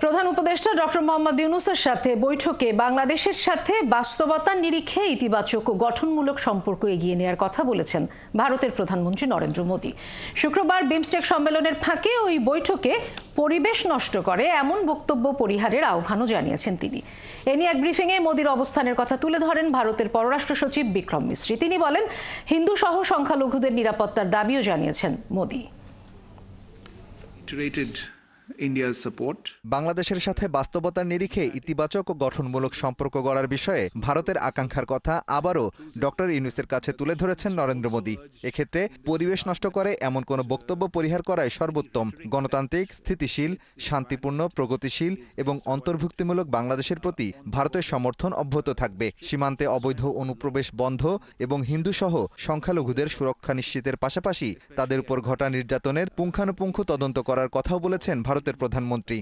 প্রধান উপদেষ্টা ডক্টর মোহাম্মদ ইউনূসের সাথে বৈঠকে বাংলাদেশের সাথে বাস্তবতার নিরিখে ইতিবাচক ও গঠনমূলক সম্পর্ক এগিয়ে নেওয়ার কথা বলেছেন ভারতের প্রধানমন্ত্রী নরেন্দ্র মোদী। শুক্রবার বিমস্টেক সম্মেলনের ফাঁকে ওই বৈঠকে পরিবেশ নষ্ট করে এমন বক্তব্য পরিহারের আহ্বানও জানিয়েছেন তিনি। এ নিয়ে এক ব্রিফিংয়ে মোদীর অবস্থানের কথা তুলে ধরেন ভারতের পররাষ্ট্র সচিব বিক্রম মিশ্রি। তিনি বলেন, হিন্দু সহ সংখ্যালঘুদের নিরাপত্তার দাবিও জানিয়েছেন মোদী। বাংলাদেশের সাথে বাস্তবতার নিরিখে ইতিবাচক ও গঠনমূলক সম্পর্ক গড়ার বিষয়ে ভারতের আকাঙ্ক্ষার কথা আবারও ডক্টর ইউনূসের কাছে তুলে ধরেছেন নরেন্দ্র মোদী। এক্ষেত্রে পরিবেশ নষ্ট করে এমন কোনো বক্তব্য পরিহার করাই সর্বোত্তম। গণতান্ত্রিক, স্থিতিশীল, শান্তিপূর্ণ, প্রগতিশীল এবং অন্তর্ভুক্তিমূলক বাংলাদেশের প্রতি ভারতের সমর্থন অব্যাহত থাকবে। সীমান্তে অবৈধ অনুপ্রবেশ বন্ধ এবং হিন্দুসহ সংখ্যালঘুদের সুরক্ষা নিশ্চিতের পাশাপাশি তাদের উপর ঘটা নির্যাতনের পুঙ্খানুপুঙ্খ তদন্ত করার কথাও বলেছেন ভারতের প্রধানমন্ত্রী।